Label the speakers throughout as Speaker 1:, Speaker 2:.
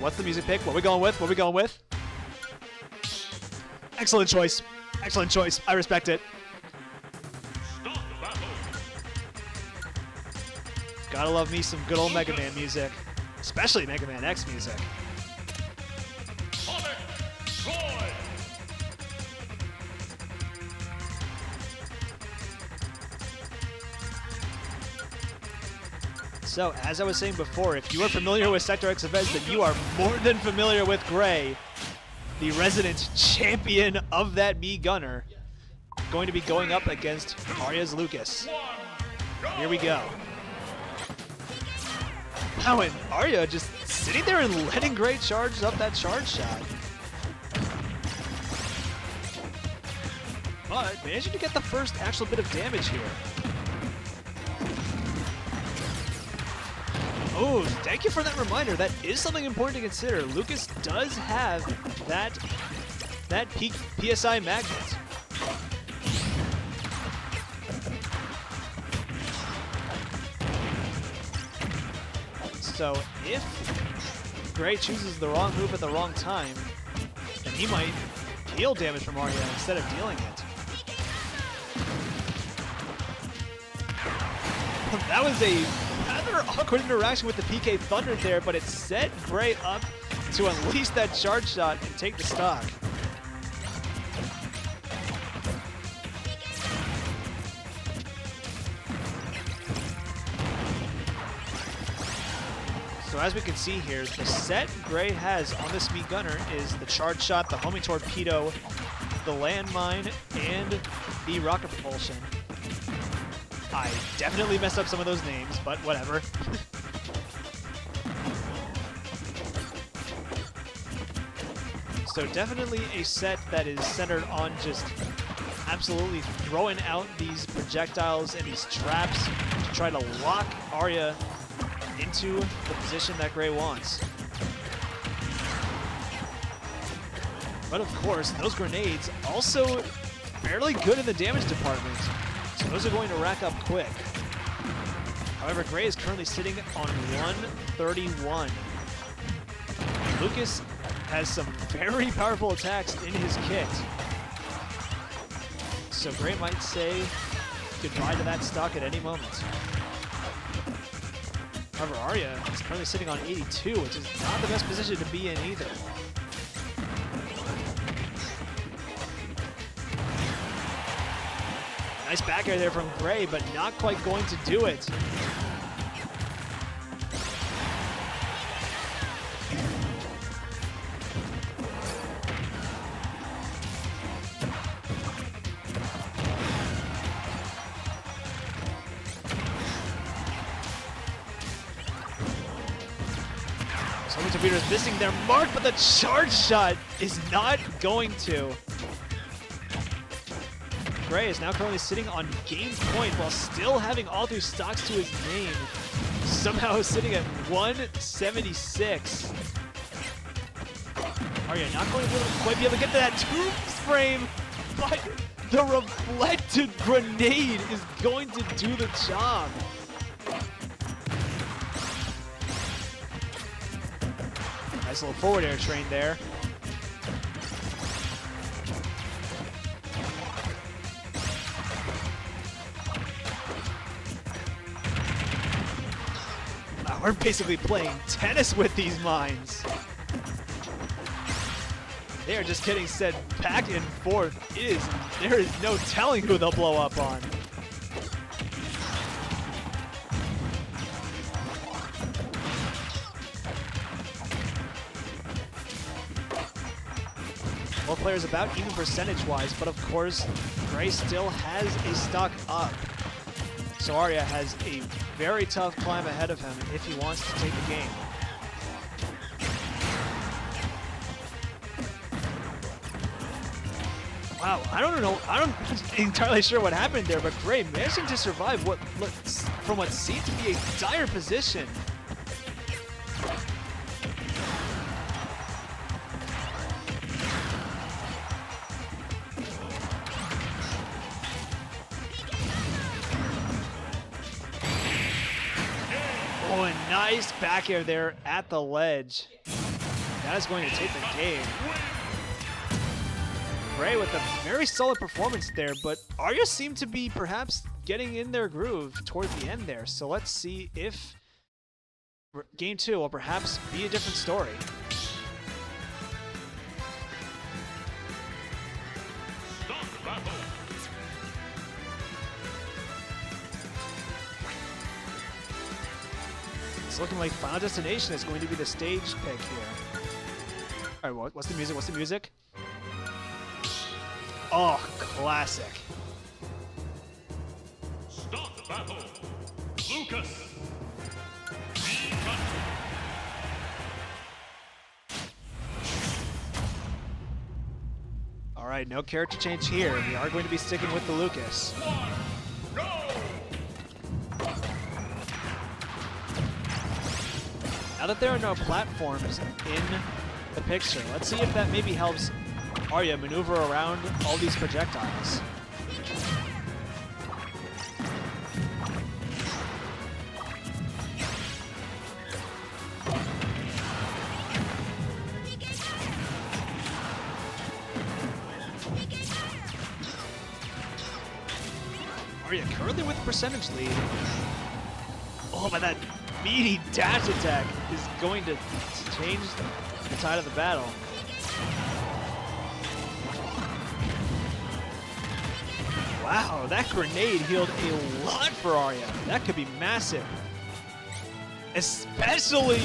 Speaker 1: What's the music pick? What are we going with? What are we going with? Excellent choice. Excellent choice. I respect it. Gotta love me some good old Mega Man music. Especially Mega Man X music. So, as I was saying before, if you are familiar with Sector X events, then you are more than familiar with Gray, the resident champion of that Mii Gunner, going to be going up against Aryeh's Lucas. Here we go. Wow, and Aryeh just sitting there and letting Gray charge up that charge shot. But managing to get the first actual bit of damage here. Oh, thank you for that reminder. That is something important to consider. Lucas does have that peak PSI magnet. So if Gray chooses the wrong move at the wrong time, then he might heal damage from Aryeh instead of dealing it. That was a rather awkward interaction with the PK Thunder there, but it set Gray up to unleash that charge shot and take the stock. So as we can see here, the set Gray has on this Mii Gunner is the charge shot, the homing torpedo, the landmine, and the rocket propulsion. I definitely messed up some of those names, but whatever. So definitely a set that is centered on just absolutely throwing out these projectiles and these traps to try to lock Aryeh into the position that Gray wants. But of course, those grenades also fairly good in the damage department. So those are going to rack up quick. However, Gray is currently sitting on 131. Lucas has some very powerful attacks in his kit. So Gray might say goodbye to that stock at any moment. However, Aryeh is currently sitting on 82, which is not the best position to be in either. Nice back air there from Gray, but not quite going to do it. So many torpedoes missing their mark, but the charge shot is not going to. Gray is now currently sitting on game point while still having all three stocks to his name. Somehow sitting at 176. Aryeh not going to quite be able to get to that tomb frame, but the reflected grenade is going to do the job. Nice little forward air train there. We're basically playing tennis with these mines. They are just getting sent back and forth. There is no telling who they'll blow up on. Both players about even percentage-wise, but of course, Gray still has a stock up. So Aryeh has a very tough climb ahead of him if he wants to take the game. Wow, I don't know. I'm not entirely sure what happened there, but Gray managing to survive what looks from what seemed to be a dire position. Oh, a nice back air there at the ledge. that is going to take the game. Gray with a very solid performance there, but Aryeh seemed to be perhaps getting in their groove toward the end there. So let's see if game 2 will perhaps be a different story. It's looking like Final Destination is going to be the stage pick here. All right, what's the music? What's the music? Oh, classic.
Speaker 2: Start the battle. Lucas.
Speaker 1: All right, no character change here. We are going to be sticking with the Lucas.
Speaker 2: Go!
Speaker 1: Now that there are no platforms in the picture, let's see if that maybe helps Aryeh maneuver around all these projectiles. Aryeh currently with the percentage lead. Oh, but that meaty dash attack is going to change the tide of the battle. Wow, that grenade healed a lot for Aryeh. That could be massive. Especially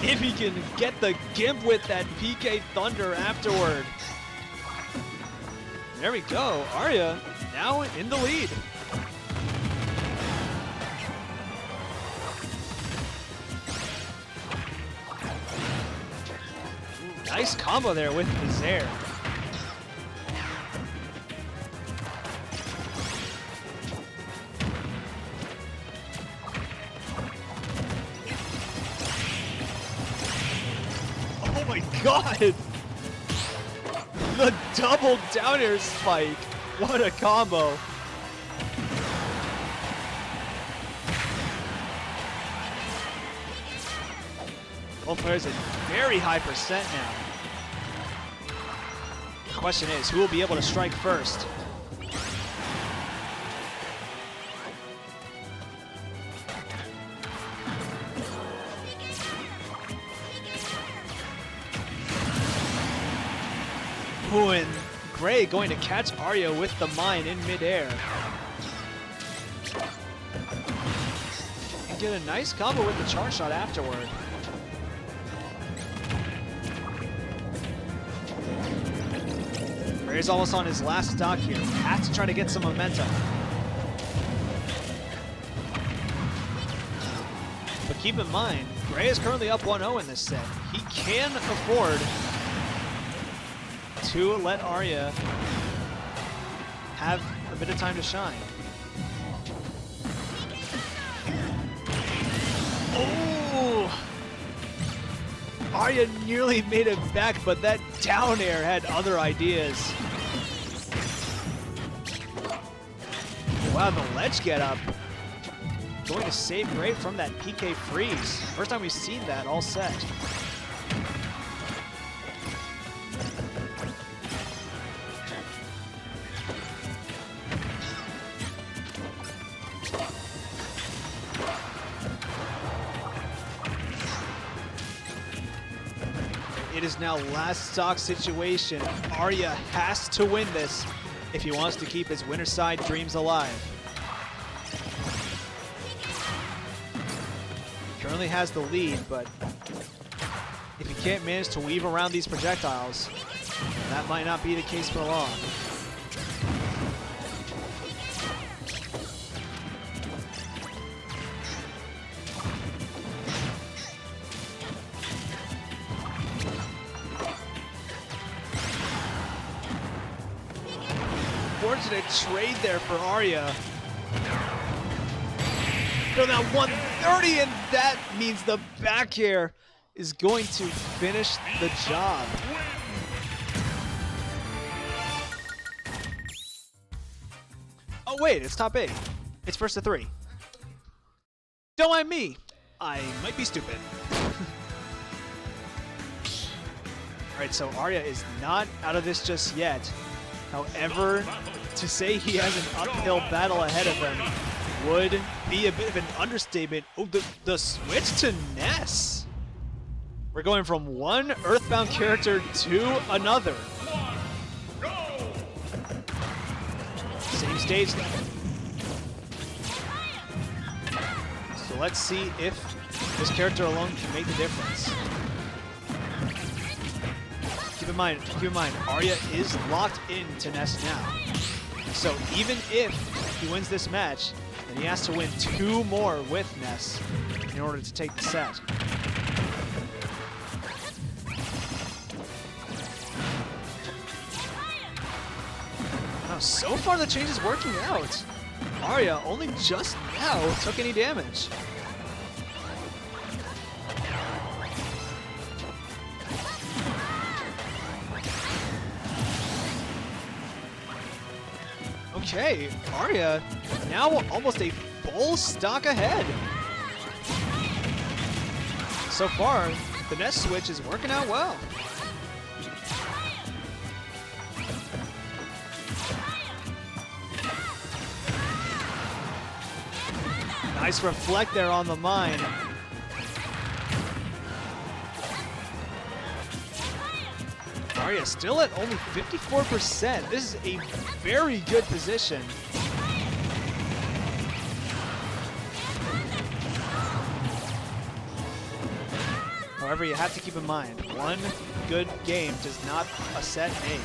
Speaker 1: if he can get the gimp with that PK Thunder afterward. There we go. Aryeh now in the lead. Nice combo there with the Zaire. Oh my god! The double down air spike. What a combo. Both players at very high percent now. The question is, who will be able to strike first? Ooh, and Gray going to catch Aryeh with the mine in midair. And get a nice combo with the charge shot afterward. Gray's almost on his last stock here. Has to try to get some momentum. But keep in mind, Gray is currently up 1-0 in this set. He can afford to let Aryeh have a bit of time to shine. Oh! Aryeh nearly made it back, but that down air had other ideas. Wow, the ledge get up. Going to save Gray from that PK freeze. First time we've seen that all set. It is now last stock situation. Aryeh has to win this if he wants to keep his winner side dreams alive. Currently has the lead, but if he can't manage to weave around these projectiles, that might not be the case for long. Fortunate trade there for Aryeh. So now 130, and that means the back air is going to finish the job. Oh wait, it's top 8. It's first to 3. Don't mind me. I might be stupid. All right, so Aryeh is not out of this just yet. However, to say he has an uphill battle ahead of him would be a bit of an understatement. Oh, the switch to Ness. We're going from one Earthbound character to another. Same stage though. So let's see if this character alone can make the difference. Keep in mind, Aryeh is locked into Ness now. So even if he wins this match, then he has to win 2 more with Ness in order to take the set. Now, so far the change is working out. Aryeh only just now took any damage. Okay, Aryeh now almost a full stock ahead. So far, the Ness switch is working out well. Nice reflect there on the mine. Aryeh still at only 54%. This is a very good position. However, you have to keep in mind, one good game does not a set make.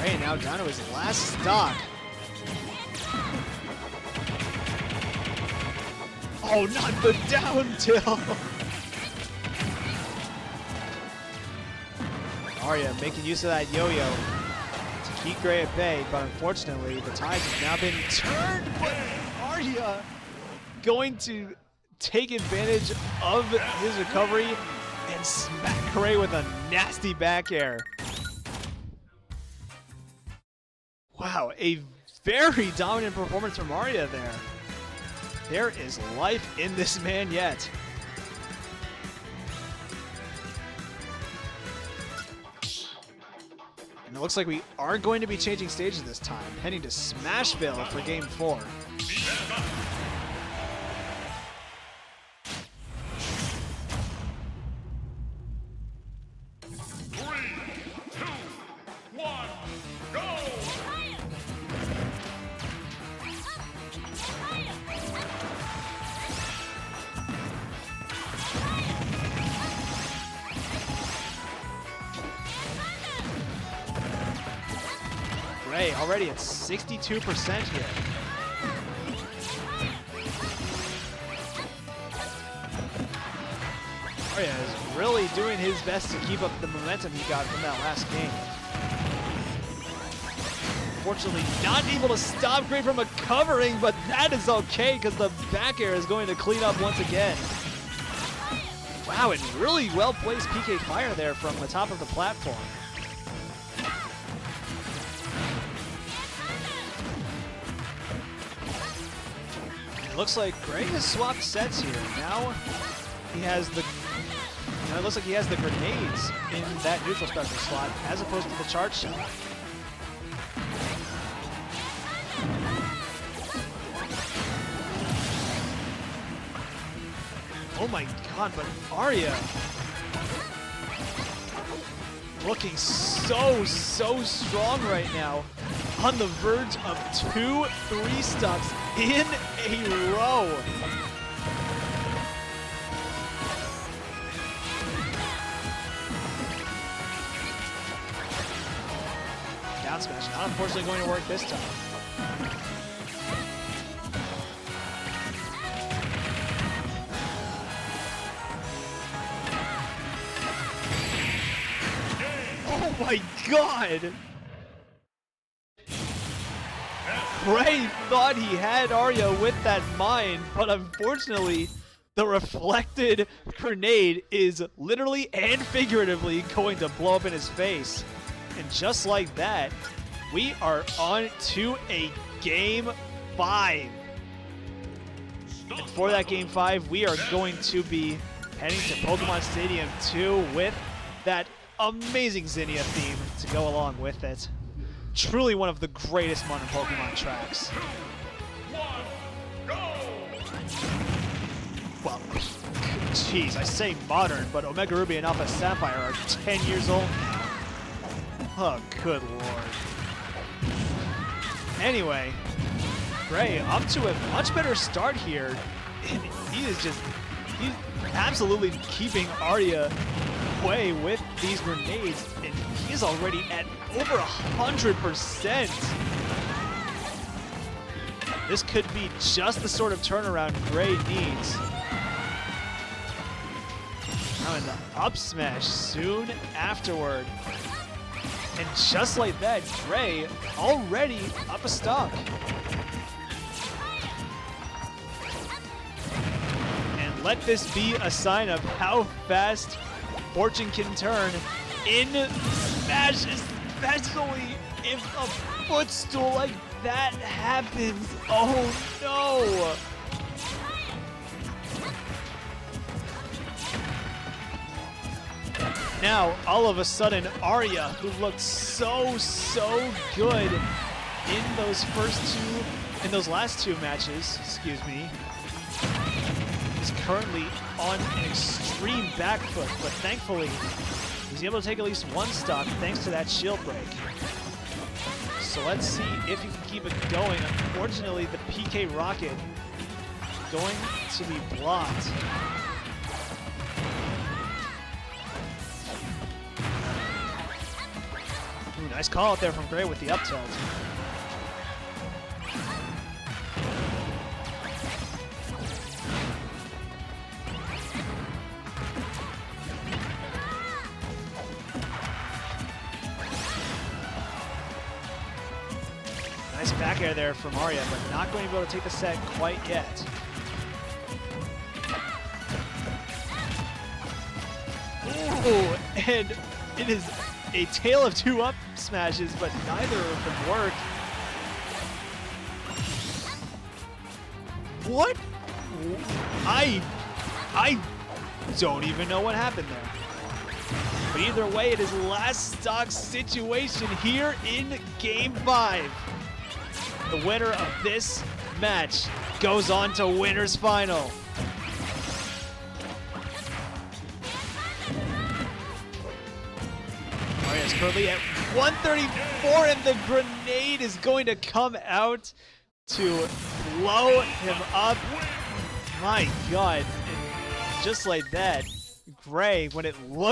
Speaker 1: Gray now down to his last stock. Oh, not the down tilt! Aryeh making use of that yo-yo to keep Gray at bay, but unfortunately the tide has now been turned. But Aryeh going to take advantage of his recovery and smack Gray with a nasty back air. Wow, a very dominant performance from Aryeh there. There is life in this man yet. And it looks like we are going to be changing stages this time, heading to Smashville for Game 4. Gray already at 62% here. Aryeh is really doing his best to keep up the momentum he got from that last game. Unfortunately, not able to stop Gray from recovering, but that is okay because the back air is going to clean up once again. Wow, and really well-placed PK fire there from the top of the platform. Looks like Gray has swapped sets here. Now he has the. Now it looks like he has the grenades in that neutral special slot as opposed to the charge shot. Oh my god! But Aryeh looking so strong right now, on the verge of 2 3-stocks in a row. Down smash, not unfortunately going to work this time. Oh my god! Gray thought he had Aryeh with that mine, but unfortunately, the reflected grenade is literally and figuratively going to blow up in his face. And just like that, we are on to a Game 5. And for that Game 5, we are going to be heading to Pokemon Stadium 2 with that amazing Zinnia theme to go along with it. Truly one of the greatest modern Pokemon tracks. Well, jeez, I say modern, but Omega Ruby and Alpha Sapphire are 10 years old now. Oh, good lord. Anyway, Gray up to a much better start here. And he's absolutely keeping Aryeh away with these grenades, and he's already at over 100%. This could be just the sort of turnaround Gray needs. Now in the up smash soon afterward. And just like that, Gray already up a stock. And let this be a sign of how fast fortune can turn in Smash, especially if a footstool like that happens. Oh no! Now, all of a sudden, Aryeh, who looked so good in those last two matches, excuse me, is currently on an extreme back foot, but thankfully, he's able to take at least one stock thanks to that shield break. So let's see if he can keep it going. Unfortunately, the PK Rocket going to be blocked. Ooh, nice call out there from Gray with the up tilt. Nice back air there from Aryeh, but not going to be able to take the set quite yet. Ooh, and it is a tale of two up smashes, but neither of them work. What? I don't even know what happened there. But either way, it is last stock situation here in Game 5. The winner of this match goes on to winner's final. Aryeh is currently at 134, and the grenade is going to come out to blow him up. My God, and just like that, Gray, when it looked